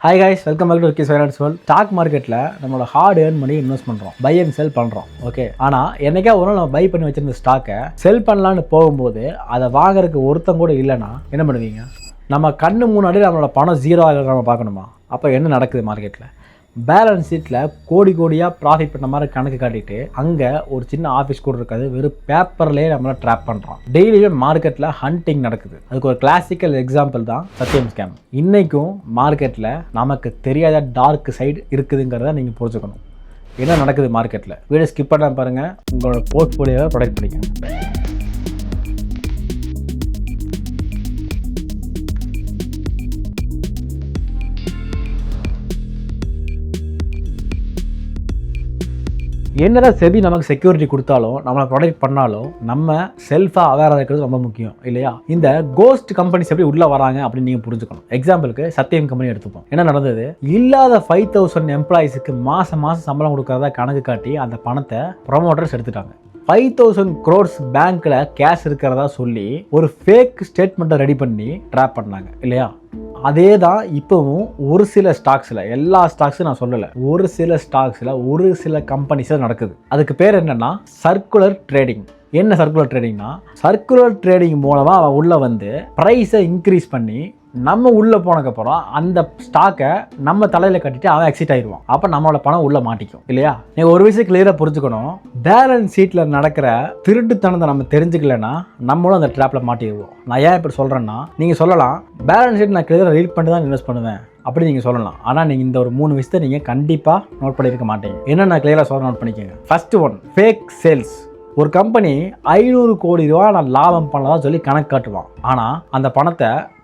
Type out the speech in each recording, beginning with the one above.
Hi guys, welcome back to Vicky's finance world. Stock மார்க்கெட்டில் நம்மளோட hard earn பண்ணி invest பண்ணுறோம், பை அண்ட் செல் பண்ணுறோம். ஓகே, ஆனால் என்னைக்கா ஒரு நாள் நம்ம பை பண்ணி வச்சிருந்த ஸ்டாக்கை செல் பண்ணலான்னு போகும்போது அதை வாங்குறதுக்கு ஒருத்தம் கூட இல்லைன்னா என்ன பண்ணுவீங்க? நம்ம கண்ணு முன்னாடி நம்மளோட பணம் ஜீரோ ஆகிறத நம்ம பார்க்கணுமா? அப்போ என்ன நடக்குது மார்க்கெட்டில்? பேலன்ஸ் ஷீட்டில் கோடி கோடியாக ப்ராஃபிட் பண்ண மாதிரி கணக்கு காட்டிட்டு அங்கே ஒரு சின்ன ஆஃபீஸ் கூட இருக்காது, வெறும் பேப்பர்லேயே நம்மளை ட்ராப் பண்ணுறோம். டெய்லியும் மார்க்கெட்டில் ஹண்டிங் நடக்குது. அதுக்கு ஒரு கிளாசிக்கல் எக்ஸாம்பிள் தான் சத்தியம் ஸ்கேம். இன்றைக்கும் மார்க்கெட்டில் நமக்கு தெரியாத டார்க் சைடு இருக்குதுங்கிறத நீங்கள் புரிஞ்சுக்கணும். என்ன நடக்குது மார்க்கெட்டில்? வீடியோ ஸ்கிப் பண்ணாமல் பாருங்கள், உங்களோட போர்ட்ஃபோலியோவை ப்ரொடெக்ட் பண்ணிக்கங்க. என்னதான் செபி நமக்கு செக்யூரிட்டி கொடுத்தாலும் நம்மளை ப்ரொடெக்ட் பண்ணாலும் நம்ம செல்ஃபாக அவேராக இருக்கிறது ரொம்ப முக்கியம் இல்லையா? இந்த கோஸ்ட் கம்பெனிஸ் எப்படி உள்ளே வராங்க அப்படின்னு நீங்கள் புரிஞ்சுக்கணும். எக்ஸாம்பிளுக்கு சத்தியம் கம்பெனி எடுத்துப்போம். என்ன நடந்தது? இல்லாத 5,000 எம்ப்ளாயிஸுக்கு மாதம் சம்பளம் கொடுக்கறதா கணக்கு காட்டி அந்த பணத்தை ப்ரொமோட்டர்ஸ் எடுத்துட்டாங்க. 5,000 crores பேங்க்கில் கேஷ் இருக்கிறதா சொல்லி ஒரு ஃபேக் ஸ்டேட்மெண்ட்டை ரெடி பண்ணி ட்ராப் பண்ணாங்க இல்லையா? அதே தான் இப்போவும் ஒரு சில ஸ்டாக்ஸில், எல்லா ஸ்டாக்ஸும் நான் சொல்லலை, ஒரு சில ஸ்டாக்ஸில் ஒரு சில கம்பெனிஸில் நடக்குது. அதுக்கு பேர் என்னென்னா சர்க்குலர் ட்ரேடிங். என்ன சர்க்குலர் ட்ரேடிங்னா, சர்க்குலர் ட்ரேடிங் மூலமாக அவன் உள்ளே வந்து ப்ரைஸை இன்க்ரீஸ் பண்ணி நம்ம உள்ளே போனதுக்கப்புறம் அந்த ஸ்டாக்கை நம்ம தலையில் கட்டிட்டு அவன் எக்ஸிட் ஆயிடுவான். அப்போ நம்மளோட பணம் உள்ளே மாட்டிக்கும் இல்லையா? நீங்கள் ஒரு விஷயம் கிளியராக புரிஞ்சுக்கணும். பேலன்ஸ் ஷீட்டில் நடக்கிற திருட்டுத்தனத்தை நம்ம தெரிஞ்சுக்கலன்னா நம்மளும் அந்த ட்ராப்பில் மாட்டிடுவோம். நான் ஏன் இப்படி சொல்கிறேன்னா, நீங்கள் சொல்லலாம் பேலன்ஸ் ஷீட் நான் கிளியராக ரீட் பண்ணி தான் இன்வெஸ்ட் பண்ணுவேன் அப்படி நீங்கள் சொல்லலாம். ஆனால் நீங்கள் இந்த ஒரு 3 விஷயத்தை நீங்கள் கண்டிப்பாக நோட் பண்ணியிருக்க மாட்டீங்க. என்ன நான் கிளியராக சொல்ல நோட் பண்ணிக்கோங்க. First one, fake sales. ஒரு கம்பெனி 500 கோடி ரூபா நான் லாபம் பண்ணலாம் சொல்லி கணக்கு காட்டுவான். ஆனால் அந்த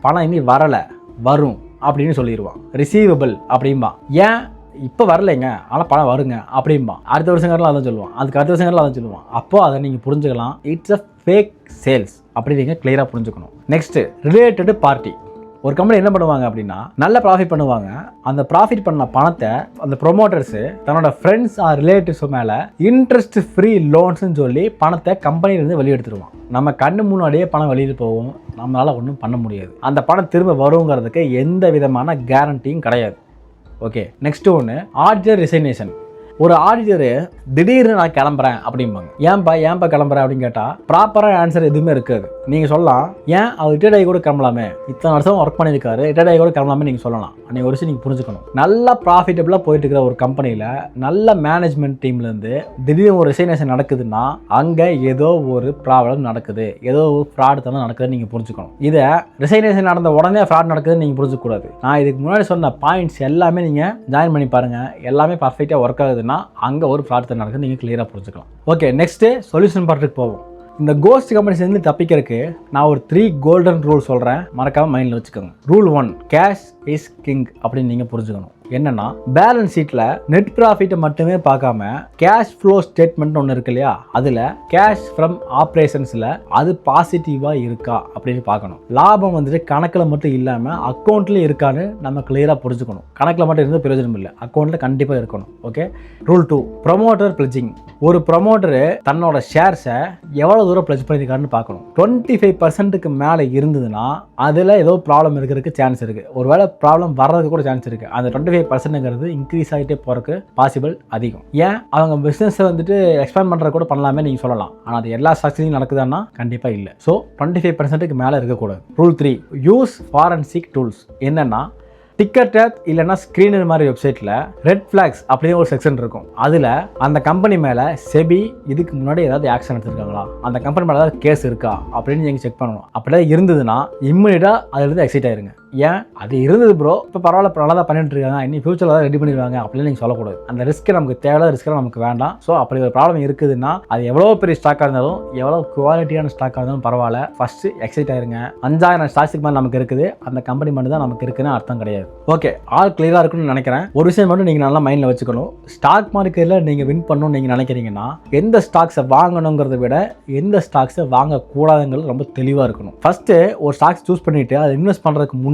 பணம் இனி வரலை, வரும் அப்படின்னு சொல்லிடுவான். ரிசீவபிள் அப்படின்பா. ஏன் இப்போ வரலைங்க, ஆனால் பணம் வருங்க அப்படின்பா. அடுத்த வருஷங்கிறலாம் அதான் சொல்லுவான், அதுக்கு அடுத்த வருஷங்கிறலாம் அதான் சொல்லுவான். அப்போது அதை நீங்கள் புரிஞ்சுக்கலாம், இட்ஸ் அ ஃபேக் சேல்ஸ் அப்படி நீங்கள் கிளியராக புரிஞ்சுக்கணும். Next, related party. ஒரு கம்பெனி என்ன பண்ணுவாங்க அப்படின்னா, நல்ல ப்ராஃபிட் பண்ணுவாங்க. அந்த ப்ராஃபிட் பண்ண பணத்தை அந்த ப்ரொமோட்டர்ஸு தன்னோட ஃப்ரெண்ட்ஸ் ஆர் ரிலேட்டிவ்ஸ் மேலே இன்ட்ரெஸ்ட் ஃப்ரீ லோன்ஸ்ன்னு சொல்லி பணத்தை கம்பெனிலேருந்து வெளியெடுத்துருவான். நம்ம கண்ணு முன்னாடியே பணம் வெளியில் போகும், நம்மளால் ஒன்றும் பண்ண முடியாது. அந்த பணம் திரும்ப வருங்கிறதுக்கு எந்த விதமான கேரண்டியும் கிடையாது. ஓகே, நெக்ஸ்ட் ஒன்று, ஆடிட்டர் ரிசைனேஷன். ஒரு ஆடிட்டரு திடீர்னு நான் கிளம்புறேன் அப்படிம்பாங்க. ஏன்பா கிளம்புறேன் அப்படின்னு கேட்டால் ப்ராப்பராக ஆன்சர் எதுவுமே இருக்காது. நீங்கள் சொல்லலாம், ஏன் அவர் ரிட்டையர்ட் ஆகி கூட கிளம்பலாமே, இத்தனை வருஷம் ஒர்க் பண்ணியிருக்காரு, ரிட்டையர்ட் ஆகி கூட கிளம்பலாமே நீங்கள் சொல்லலாம். நீங்கள் ஒரு விஷயம் நீங்கள் புரிஞ்சுக்கணும். நல்லா ப்ராஃபிட்டபுளாக போயிட்டு இருக்கிற ஒரு கம்பெனியில் நல்ல மேனேஜ்மெண்ட் டீம்லேருந்து திடீர்னு ஒரு ரிசைனேஷன் நடக்குதுன்னா அங்கே ஏதோ ஒரு ப்ராப்ளம் நடக்குது, ஏதோ ஒரு ஃப்ராட் தான் நடக்குதுன்னு நீங்கள் புரிஞ்சுக்கணும். இதை ரிசைனேஷன் நடந்த உடனே ஃப்ராட் நடக்குதுன்னு நீங்கள் புரிஞ்சுக்கூடாது. நான் இதுக்கு முன்னாடி சொன்ன பாயிண்ட்ஸ் எல்லாமே நீங்கள் ஜாயின் பண்ணி பாருங்கள், எல்லாமே பர்ஃபெக்டாக ஒர்க் ஆகுதுன்னா அங்கே ஒரு ஃப்ராட் நடக்குது நீங்கள் கிளியராக புரிஞ்சுக்கலாம். ஓகே, நெக்ஸ்ட்டு சொல்யூஷன் பார்ட்டுக்கு போவோம். இந்த கோஸ்ட் கம்பெனிஸ்லேருந்து தப்பிக்கிறதுக்கு நான் ஒரு 3 கோல்டன் ரூல் சொல்கிறேன், மறக்காமல் மைண்டில் வச்சுக்கோங்க. ரூல் 1, கேஷ் இஸ் கிங் அப்படின்னு நீங்கள் புரிஞ்சுக்கணும். என்னன்னா, பேலன்ஸ் ஷீட்டில் நெட் ப்ராஃபிட்டை மட்டுமே பார்க்காம கேஷ் ஃப்ளோ ஸ்டேட்மெண்ட் ஒன்று இருக்கு இல்லையா, அதில் கேஷ் ஃப்ரம் ஆப்ரேஷன்ஸில் அது பாசிட்டிவாக இருக்கா அப்படின்னு பார்க்கணும். லாபம் வந்துட்டு கணக்கில் மட்டும் இல்லாமல் அக்கௌண்ட்லேயும் இருக்கான்னு நம்ம கிளியராக புரிஞ்சுக்கணும். கணக்கில் மட்டும் இருந்து பிரயோஜனம் இல்லை, அக்கௌண்ட்டில் கண்டிப்பாக இருக்கணும். Okay, rule 2, promoter பிளட்ஜிங். ஒரு ப்ரொமோட்டரு தன்னோட ஷேர்ஸை எவ்வளோ தூரம் பிளட்ஜ் பண்ணியிருக்காருன்னு பார்க்கணும். 25% மேலே இருந்ததுன்னா அதில் ஏதோ ப்ராப்ளம் இருக்கிறதுக்கு சான்ஸ் இருக்குது. ஒருவேளை ப்ராப்ளம் வர்றதுக்கு கூட சான்ஸ் இருக்குது. அந்த 25% இன்க்ரீஸ் ஆகிட்டே போகிறதுக்கு பாசிபிள் அதிகம். ஏன் அவங்க பிஸ்னஸை வந்துட்டு எக்ஸ்பேண்ட் பண்ணுறது கூட பண்ணலாமே நீங்கள் சொல்லலாம். ஆனால் அது எல்லா ஸ்டாக்ஸ்லையும் நடக்குதுன்னா கண்டிப்பாக இல்லை. ஸோ 25%க்கு மேலே இருக்கக்கூடாது. Rule 3, use forensic tools. என்னென்னா, டிக்கெட் டேப் இல்லைன்னா ஸ்க்ரீனர் மாதிரி வெப்சைட்டில் ரெட் ஃப்ளாக்ஸ் அப்படின்னு ஒரு செக்ஷன் இருக்கும். அதில் அந்த கம்பெனி மேலே செபி இதுக்கு முன்னாடி ஏதாவது ஆக்ஷன் எடுத்துருக்காங்களா, அந்த கம்பெனி மேலே ஏதாவது கேஸ் இருக்கா அப்படின்னு நீங்கள் செக் பண்ணணும். அப்படியே இருந்ததுன்னா இம்மிடியட்டாக அதிலிருந்து எக்ஸிட் ஆயிருங்க. ஏன் அது இருந்தது ப்ரோ, இப்போ பரவாயில்ல, நல்லா தான் பண்ணிட்டு இருக்காங்க, இன்னும் ஃபியூச்சரில் தான் ரெடி பண்ணிடுவாங்க அப்படின்னு நீங்கள் சொல்லக்கூடாது. அந்த ரிஸ்க்கு நமக்கு தேவையில்லாத ரிஸ்க்கெல்லாம் நமக்கு வேண்டாம். ஸோ அப்படி ஒரு ப்ராப்ளம் இருக்குதுன்னா அது எவ்வளோ பெரிய ஸ்டாக்காக இருந்தாலும், எவ்வளோ குவாலிட்டியான ஸ்டாக்காக இருந்தாலும் பரவாயில்ல, ஃபஸ்ட்டு எக்ஸைட் ஆயிருங்க. 5,000 ஸ்டாக்ஸுக்கு மேலே நமக்கு இருக்குது, அந்த கம்பெனி மட்டும் தான் நமக்கு இருக்குன்னு அர்த்தம் கிடையாது. ஓகே, ஆல் கிளியராக இருக்குன்னு நினைக்கிறேன். ஒரு விஷயம் மட்டும் நீங்கள் நல்லா மைண்டில் வச்சுக்கணும். ஸ்டாக் மார்க்கெட்டில் நீங்கள் வின் பண்ணணும்னு நீங்கள் நினைக்கிறீங்கன்னா எந்த ஸ்டாக்ஸை வாங்கணுங்கிறத விட எந்த ஸ்டாக்ஸை வாங்கக்கூடாதுங்கிறது ரொம்ப தெளிவாக இருக்கணும். ஃபஸ்ட்டு ஒரு ஸ்டாக்ஸ் சூஸ் பண்ணிவிட்டு அதை இன்வெஸ்ட் பண்ணுறதுக்கு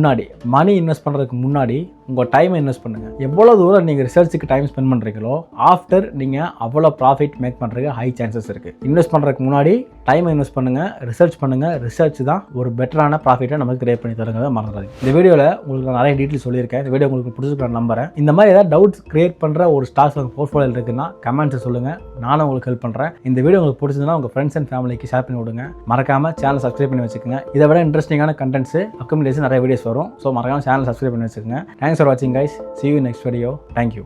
மணி இன்வெஸ்ட் பண்ணுறதுக்கு முன்னாடி உங்கள் டைமை இன்வெஸ்ட் பண்ணுங்கள். எவ்வளோ தூரம் நீங்கள் ரிசர்ச்சுக்கு டைம் ஸ்பெண்ட் பண்ணுறீங்களோ ஆஃப்டர் நீங்கள் அவ்வளோ ப்ராஃபிட் மேக் பண்ணுறதுக்கு ஹை சான்சஸ் இருக்குது. இன்வெஸ்ட் பண்ணுறதுக்கு முன்னாடி டைம் இன்வெஸ்ட் பண்ணுங்கள், ரிசர்ச் பண்ணுங்கள். ரிசர்ச் தான் ஒரு பெட்டரான ப்ராஃபிட்டை நமக்கு கிரியேட் பண்ணி தருங்கிறத மறந்துடாதீங்க. இந்த வீடியோவில் உங்களுக்கு நான் நிறைய டீட்டெயில் சொல்லியிருக்கேன். இந்த வீடியோ உங்களுக்கு பிடிச்சிருக்க நம்புறேன். இந்த மாதிரி ஏதாவது டவுட்ஸ் கிரியேட் பண்ணுற ஒரு ஸ்டாக்ஸ் உங்கள் போர்ட்ஃபோலியோவில் இருக்குன்னா கமெண்ட்ஸை சொல்லுங்கள், நானும் உங்களுக்கு ஹெல்ப் பண்ணுறேன். இந்த வீடியோ உங்களுக்கு பிடிச்சதுன்னா உங்கள் ஃப்ரெண்ட்ஸ் அண்ட் ஃபேமிலிக்கு ஷேர் பண்ணி விடுங்க. மறக்காமல் சேனல் சப்ஸ்கிரைப் பண்ணி வச்சுக்கோங்க. இதை விட இன்ட்ரெஸ்டிங்கான கண்டென்ட்ஸ் அக்கமிடேஷன் நிறைய வீடியோஸ் வரும். ஸோ மறக்காமல் சேனல் சப்ஸ்கிரைப் பண்ணி வச்சுக்கோங்க. தேங்க்ஸ் ஃபார் வாட்சிங் guys. See you in next video. Thank you.